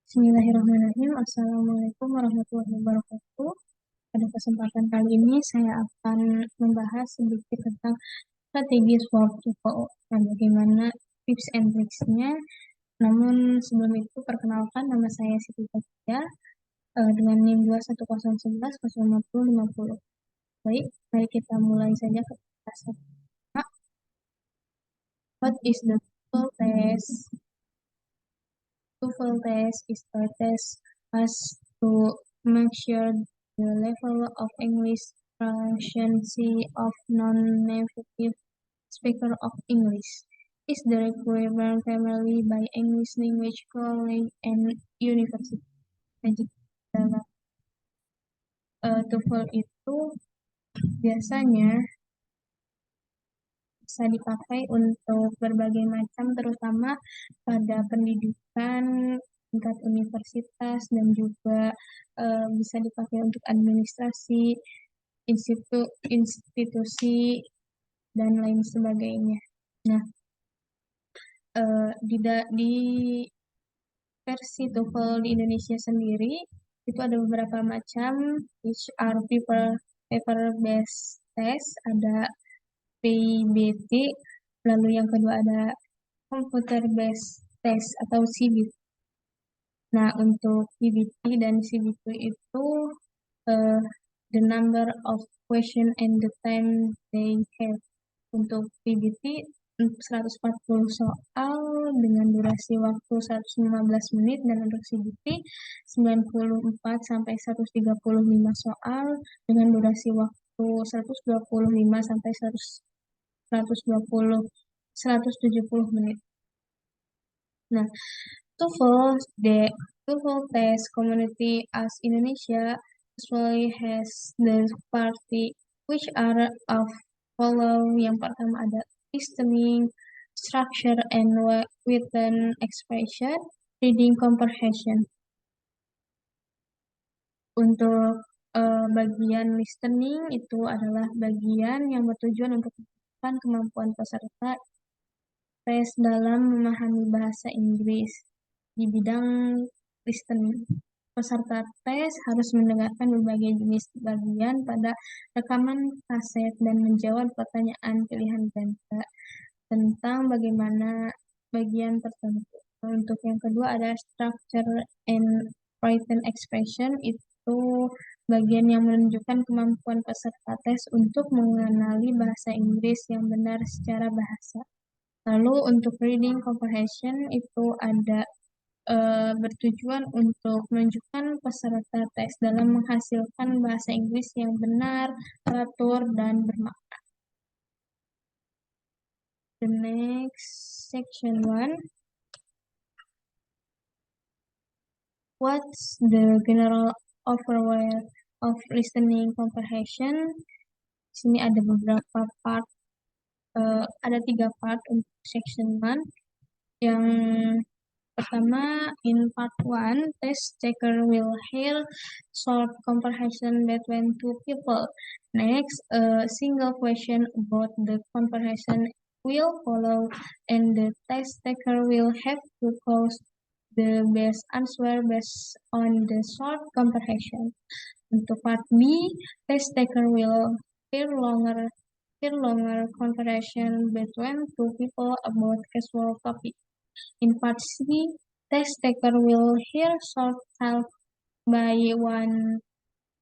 Bismillahirrahmanirrahim. Assalamualaikum warahmatullahi wabarakatuh. Pada kesempatan kali ini saya akan membahas sedikit tentang strategi swap TOEFL. Nah, bagaimana tips and tricksnya. Namun sebelum itu perkenalkan, nama saya Siti Fatia dengan NIM 21011 05050. Baik, mari kita mulai saja ke kelas 1. What is the TOEFL test? TOEFL test is a test as to measure the level of English proficiency of non-native speaker of English. Is the requirement primarily by English language college and university. Dan jika TOEFL itu biasanya bisa dipakai untuk berbagai macam, terutama pada pendidikan tingkat universitas dan juga bisa dipakai untuk administrasi, institusi dan lain sebagainya. Nah, di versi TOEFL di Indonesia sendiri itu ada beberapa macam, which are paper based test, ada PBT, lalu yang kedua ada computer based test atau CBT. Nah, untuk PBT dan CBT itu the number of question and the time they have. Untuk PBT 140 soal dengan durasi waktu 115 menit, dan untuk CBT 94 sampai 135 soal dengan durasi waktu 125 sampai 170 menit. Nah, TOEFL test community as Indonesia usually has the party which are of follow. Yang pertama ada listening, structure and written expression, reading comprehension. Untuk bagian listening itu adalah bagian yang bertujuan untuk menentukan kemampuan peserta tes dalam memahami bahasa Inggris. Di bidang listening, peserta tes harus mendengarkan berbagai jenis bagian pada rekaman kaset dan menjawab pertanyaan pilihan ganda tentang bagaimana bagian tertentu. Untuk yang kedua ada structure and written expression, itu bagian yang menunjukkan kemampuan peserta tes untuk mengenali bahasa Inggris yang benar secara bahasa. Lalu untuk reading comprehension itu ada bertujuan untuk menunjukkan peserta tes dalam menghasilkan bahasa Inggris yang benar, teratur, dan bermakna. The next section 1. What's the general overview of listening comprehension? Di sini ada beberapa part, ada 3 part untuk section 1. Yang pertama, in part 1, test taker will hear short comprehension between two people. Next, a single question about the comprehension will follow, and the test taker will have to choose the best answer based on the short comprehension. Untuk part B, test taker will hear longer comprehension between two people about casual topic. In part C, test taker will hear short talk by one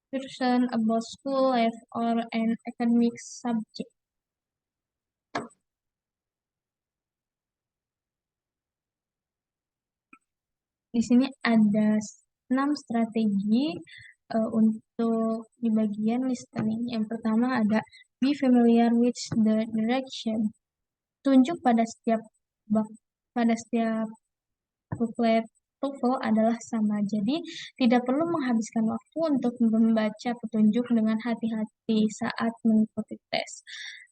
person about school life or an academic subject. Di sini ada 6 strategi untuk di bagian listening. Yang pertama ada be familiar with the direction. Tunjuk pada setiap booklet TOEFL adalah sama. Jadi, tidak perlu menghabiskan waktu untuk membaca petunjuk dengan hati-hati saat mengikuti tes.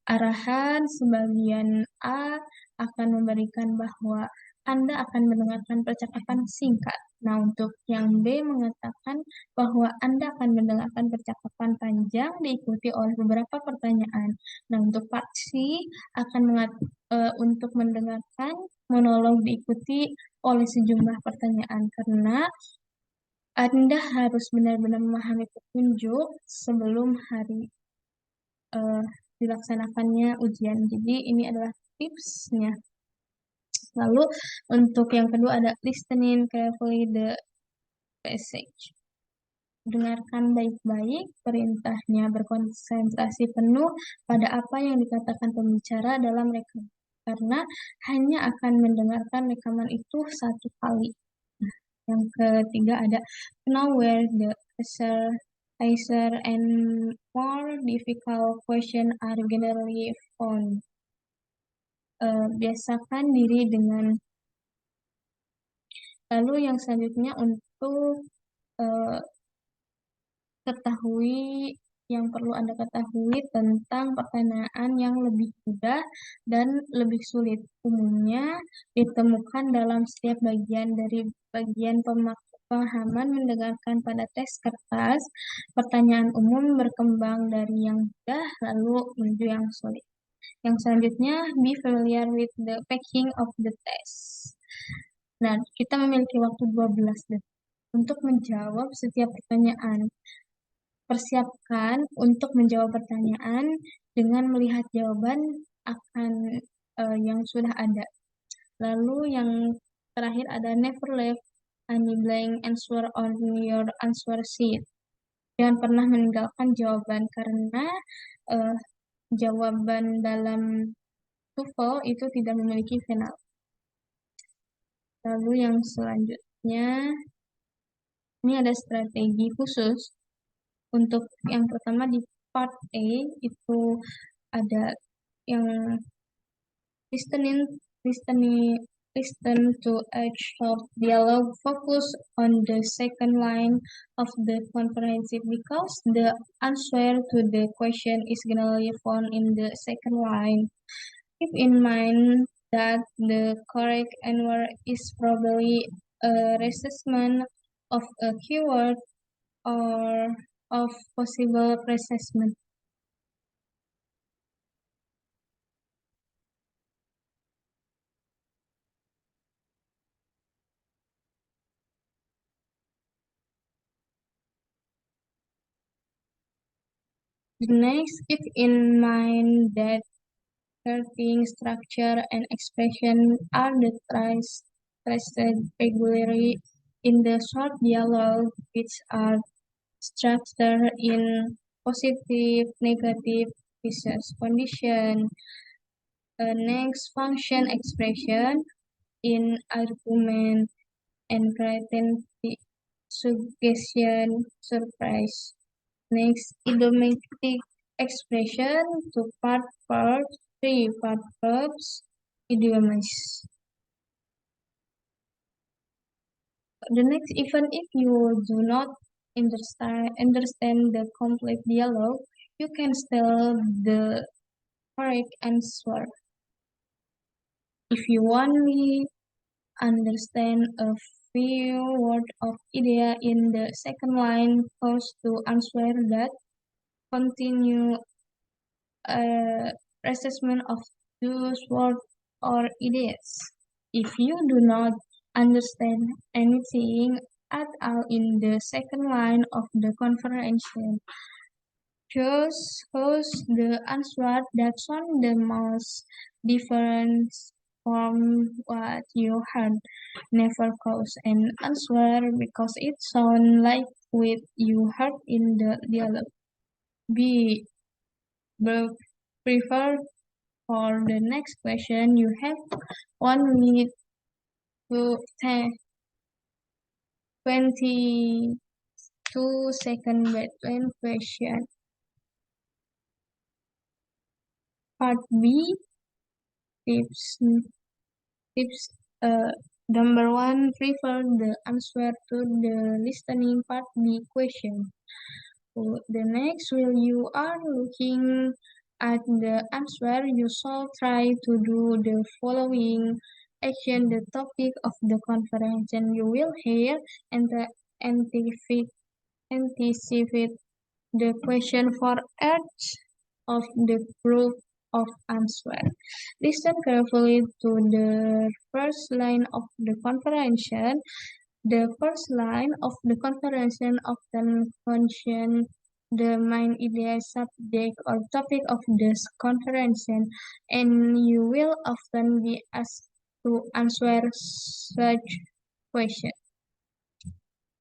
Arahan sebagian A akan memberikan bahwa Anda akan mendengarkan percakapan singkat. Nah, untuk yang B mengatakan bahwa Anda akan mendengarkan percakapan panjang diikuti oleh beberapa pertanyaan. Nah, untuk part C akan untuk mendengarkan monolog diikuti oleh sejumlah pertanyaan karena Anda harus benar-benar memahami petunjuk sebelum hari eh, dilaksanakannya ujian. Jadi ini adalah tipsnya. Lalu untuk yang kedua ada listening carefully the passage. Dengarkan baik-baik perintahnya, berkonsentrasi penuh pada apa yang dikatakan pembicara dalam rekaman. Karena hanya akan mendengarkan rekaman itu satu kali. Nah, yang ketiga ada know where the answer and more difficult question are generally found. Biasakan diri dengan lalu yang selanjutnya untuk eh, ketahui yang perlu Anda ketahui tentang pertanyaan yang lebih mudah dan lebih sulit. Umumnya ditemukan dalam setiap bagian dari bagian pemahaman mendengarkan pada tes kertas. Pertanyaan umum berkembang dari yang mudah lalu menuju yang sulit. Yang selanjutnya, be familiar with the packing of the test. Nah, kita memiliki waktu 12 detik untuk menjawab setiap pertanyaan. Persiapkan untuk menjawab pertanyaan dengan melihat jawaban akan yang sudah ada. Lalu yang terakhir ada never leave any blank answer on your answer sheet. Jangan pernah meninggalkan jawaban karena uh, jawaban dalam TOEFL itu tidak memiliki final. Lalu yang selanjutnya ini ada strategi khusus. Untuk yang pertama di part A itu ada yang listening, listening, listen to a short dialogue. Focus on the second line of the comprehensive because the answer to the question is generally found in the second line. Keep in mind that the correct answer is probably a reassessment of a keyword or of possible reassessment. Next, keep in mind that wording, structure, and expression are the traced regularly in the short dialogue, which are structured in positive, negative, pieces, condition. Next, function expression in argument and creativity, suggestion, surprise. Next, idiomatic expression, two part verbs, three part verbs, idioms. The next, even if you do not understand the complete dialogue, you can still the correct answer. If you only understand a few words of idea in the second line, pause to answer that. Continue assessment of those words or ideas. If you do not understand anything at all in the second line of the conversation, choose the answer that sound the most different from what you had. Never cause an answer because it sounds like what you heard in the dialogue. B. Prefer for the next question, you have 1 minute to 22 seconds between question. Part B tips. Number 1, prefer the answer to the listening part B question. The next, while you are looking at the answer, you shall try to do the following action. The topic of the conference, and you will hear and anticipate the question for each of the group of answer. Listen carefully to the first line of the comprehension. The first line of the comprehension often contains the main idea, subject, or topic of this comprehension, and you will often be asked to answer such questions.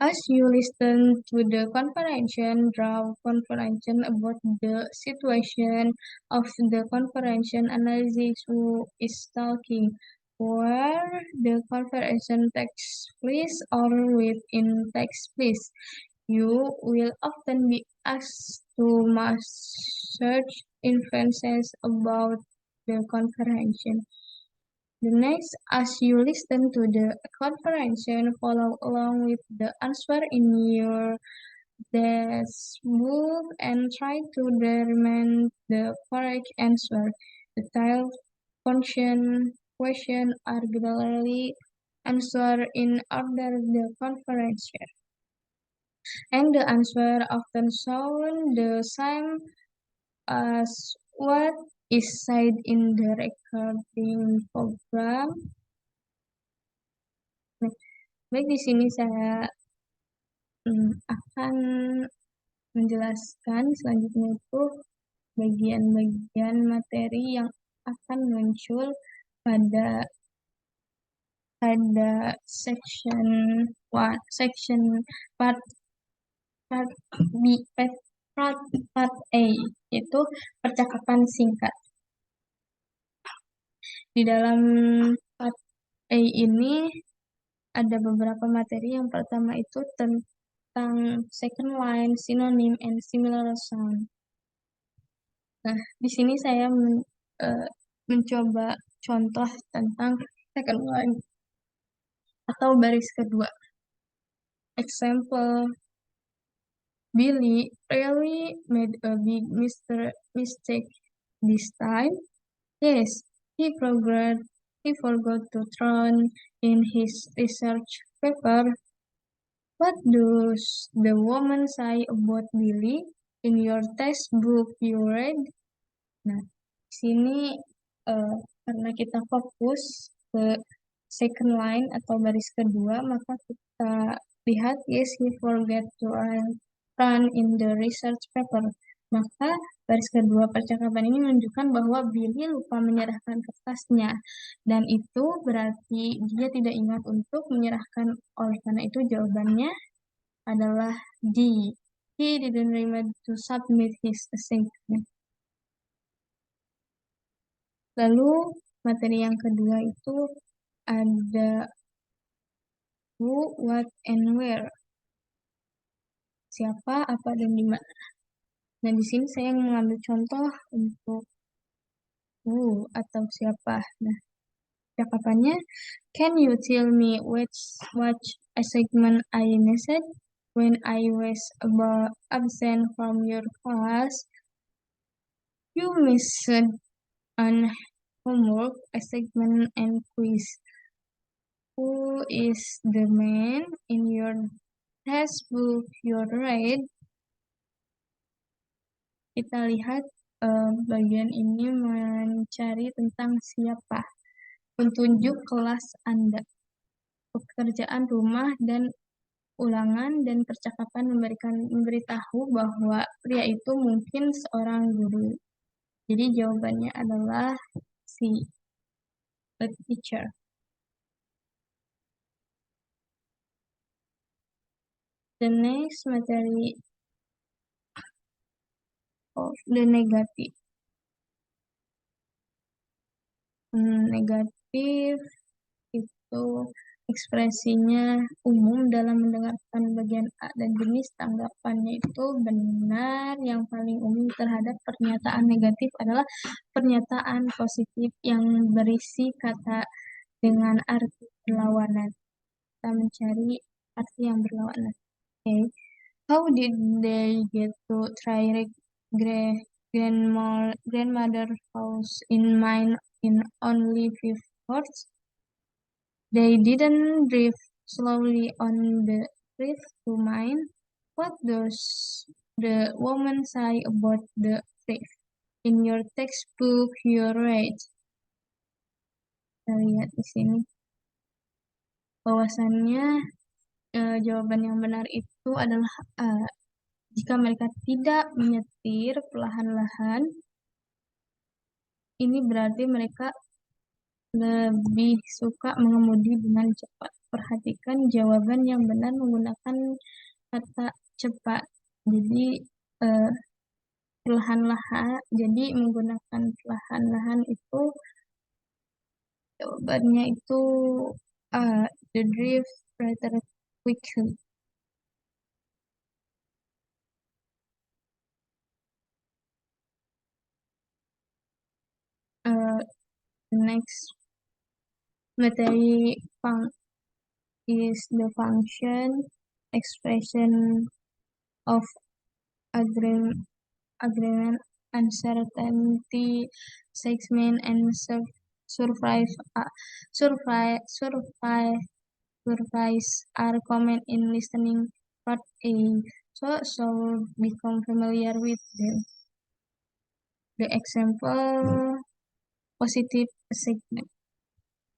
As you listen to the conference, draw comprehension about the situation of the conference, analysis who is talking, where the conference takes place or within takes place. You will often be asked to match search inferences about the conference. The next, as you listen to the conference, follow along with the answer in your desk book and try to determine the correct answer. The type function question are regularly answered in order the conference, and the answer often sound the same as what is said in the recording program. Baik, di sini saya akan menjelaskan selanjutnya itu bagian-bagian materi yang akan muncul pada section part part B part A, yaitu percakapan singkat. Di dalam part A ini ada beberapa materi. Yang pertama itu tentang second line, synonym, and similar sound. Nah, di sini saya mencoba contoh tentang second line atau baris kedua. Example, Billy really made a big mistake this time. Yes, he forgot to turn in his research paper. What does the woman say about Billy in your textbook you read? Nah, di sini karena kita fokus ke second line atau baris kedua, maka kita lihat yes, he forget to run in the research paper. Maka baris kedua percakapan ini menunjukkan bahwa Billy lupa menyerahkan kertasnya, dan itu berarti dia tidak ingat untuk menyerahkan. Oleh karena itu jawabannya adalah D. He didn't remember to submit his assignment. Lalu materi yang kedua itu ada who, what, and where. Siapa, apa, dan di mana. Nah, di sini saya mengambil contoh untuk who atau siapa. Nah, cakapannya, can you tell me what assignment I missed when I was absent from your class? You missed an homework, assignment, and quiz. Who is the man in your textbook you read? Kita lihat bagian ini mencari tentang siapa, petunjuk kelas Anda, pekerjaan rumah dan ulangan, dan percakapan memberitahu bahwa pria itu mungkin seorang guru. Jadi jawabannya adalah C, a teacher. The next materi of the negative. Negatif itu ekspresinya umum dalam mendengarkan bagian A, dan jenis tanggapannya itu benar. Yang paling umum terhadap pernyataan negatif adalah pernyataan positif yang berisi kata dengan arti berlawanan. Kita mencari arti yang berlawanan. Okay. How did they get to try grandmother house in mine in only 5 hours? They didn't drive slowly on the drive to mine. What does the woman say about the drive? in your textbook you read. Kita lihat di sini bahwasannya jawaban yang benar itu adalah A. Jika mereka tidak menyetir perlahan-lahan, ini berarti mereka lebih suka mengemudi dengan cepat. Perhatikan jawaban yang benar menggunakan kata cepat. Jadi eh, perlahan-lahan. Jadi menggunakan perlahan-lahan itu jawabannya itu the drift rather quickly. The next materi is the function expression of agreement, uncertainty, excitement, and surprise. Surprise are common in listening part A. So become familiar with them. The example positive segment.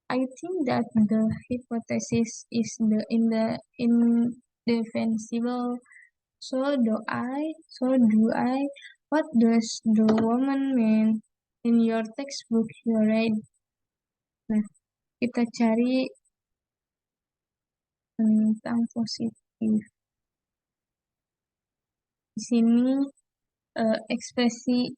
I think that the hypothesis is indefensible. So do I. What does the woman mean in your textbook you read? Nah, kita cari tentang positif. Di sini ekspresi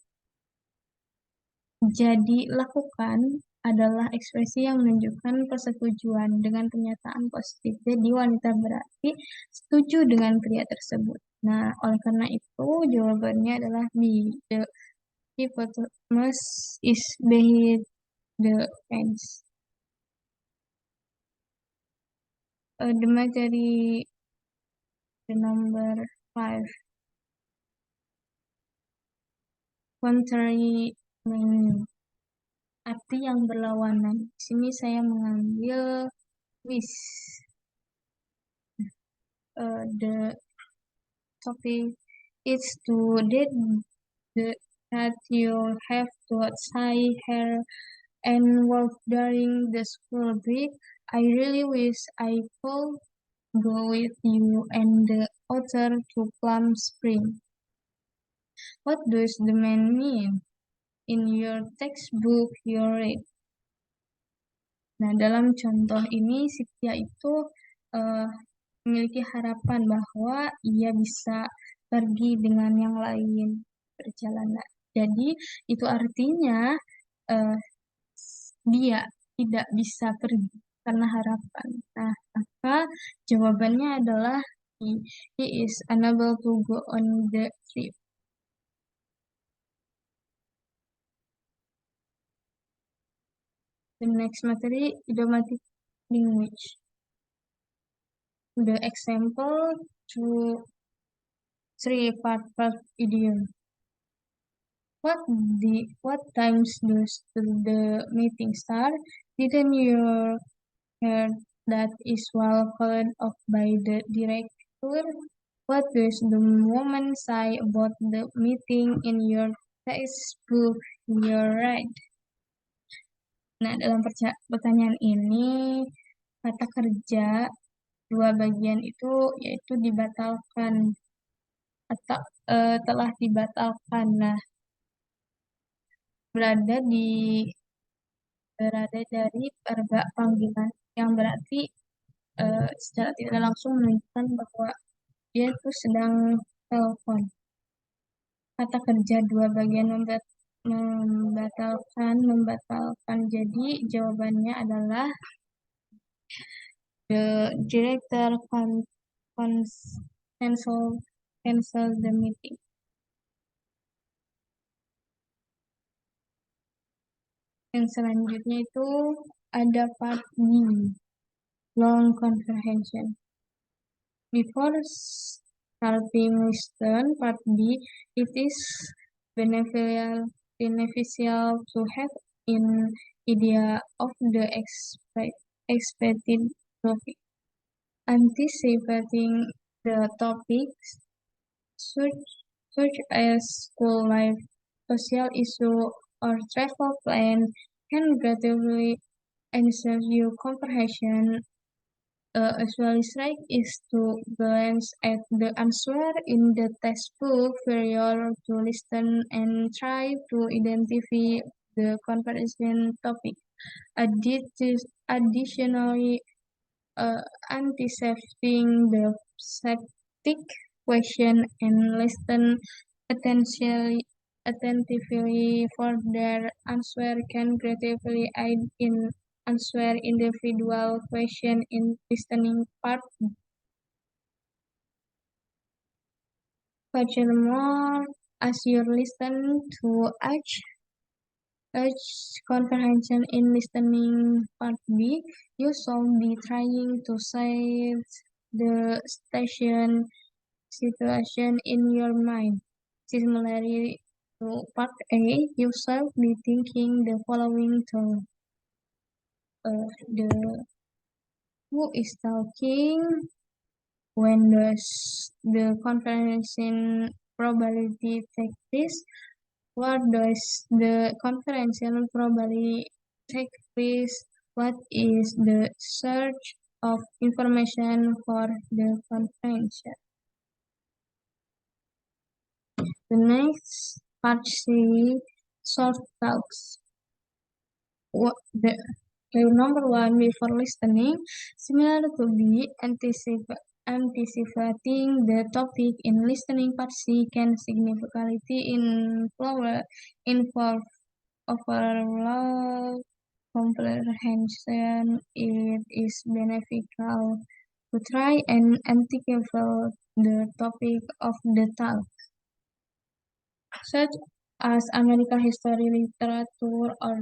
jadi lakukan adalah ekspresi yang menunjukkan persetujuan dengan pernyataan positif. Jadi wanita berarti setuju dengan pria tersebut. Nah, oleh karena itu jawabannya adalah B. The hypothesis is behind the fence. The materi the number 5. Contrary meaning. Arti yang berlawanan. Di sini saya mengambil wish. The topic is to that you have to tie hair and work during the school break. I really wish I could go with you and the author to Plum Spring. What does the man mean? In your textbook you read. Nah, dalam contoh ini Sitiya itu memiliki harapan bahwa ia bisa pergi dengan yang lain perjalanan. Jadi itu artinya dia tidak bisa pergi karena harapan. Nah, maka jawabannya adalah he is unable to go on the trip. The next materi, idiomatic language. The example to 3-part idiom. What times does the meeting start? Didn't you hear that is well called off by the director? What does the woman say about the meeting in your textbook? You're right. Nah, dalam pertanyaan ini kata kerja dua bagian itu yaitu dibatalkan atau telah dibatalkan. Nah, berada dari verba panggilan yang berarti secara tidak langsung menunjukkan bahwa dia itu sedang telepon. Kata kerja dua bagian membatalkan. Jadi jawabannya adalah the director cancel the meeting. Yang selanjutnya itu ada part B, long comprehension. Before starting listen part B, it is beneficial to have an idea of the expected topic. Anticipating the topics such as school life, social issue, or travel plan can greatly enhance your comprehension. Usually strike is to glance at the answer in the textbook prior to listen and try to identify the conversation topic. Additionally, uh, anticipating the septic question and listen attention, attentively for their answer can greatly aid in answer individual question in listening part. Furthermore, as you listen to each comprehension in listening part B, you should be trying to set the situation in your mind. Similarly to part A, you should be thinking the following thought. The who is talking, when does the conversation probability take place, what does the conferential probably take place? What is the search of information for the conferential? The next part C, short talks. The number one, before listening, similar to be anticipating the topic in listening part C can significantly involve overall comprehension. It is beneficial to try and anticipate the topic of the talk, such as American history, literature, or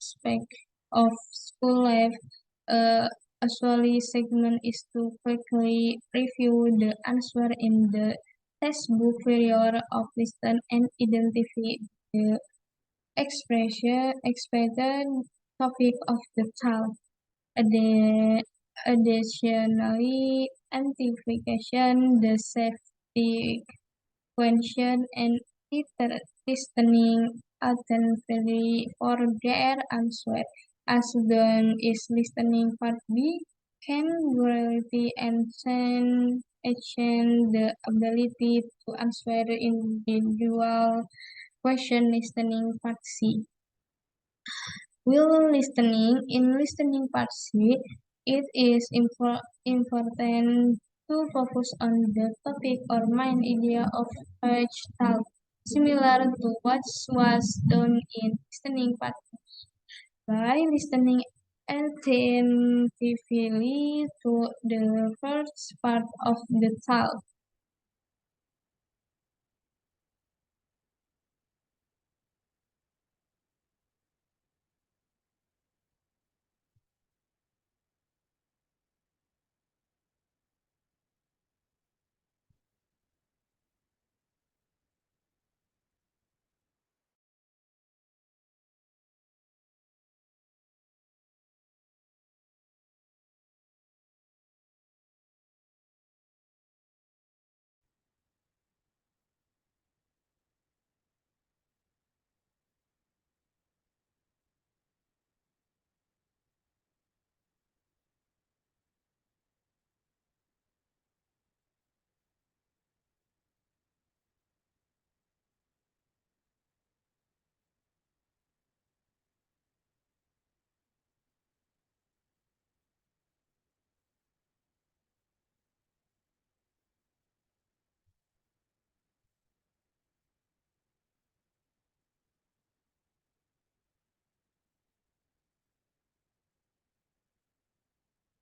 aspect of school life. Uh, Usually, segment is to quickly review the answer in the textbook prior of listen and identify the expected topic of the talk. Additionally, identification, the safety question, and listening attentively for their answer. As done is listening part B, can greatly enhance the ability to answer individual question listening part C. While listening, in listening part C, it is important to focus on the topic or main idea of each talk, similar to what was done in listening part. By listening attentively to the first part of the talk,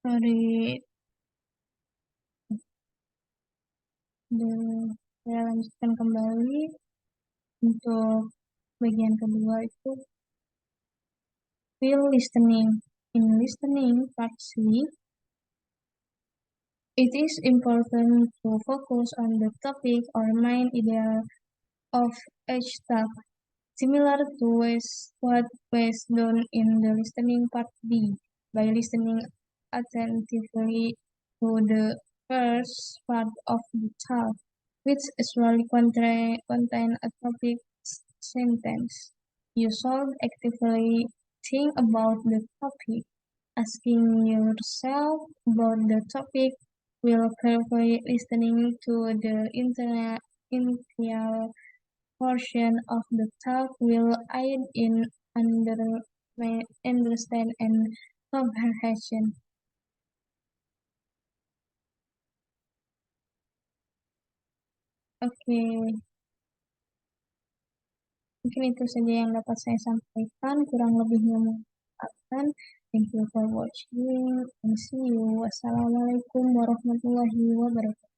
sorry, saya lanjutkan kembali untuk bagian kedua itu feel listening. In listening part C, it is important to focus on the topic or main idea of each talk, similar to what was done in the listening part B. By listening attentively to the first part of the talk, which usually contain a topic sentence. You should actively think about the topic. Asking yourself about the topic while carefully listening to the initial portion of the talk will aid in understand and comprehension. Oke, mungkin itu saja yang dapat saya sampaikan. Kurang lebihnya maafkan. Thank you for watching and see you. Wassalamualaikum warahmatullahi wabarakatuh.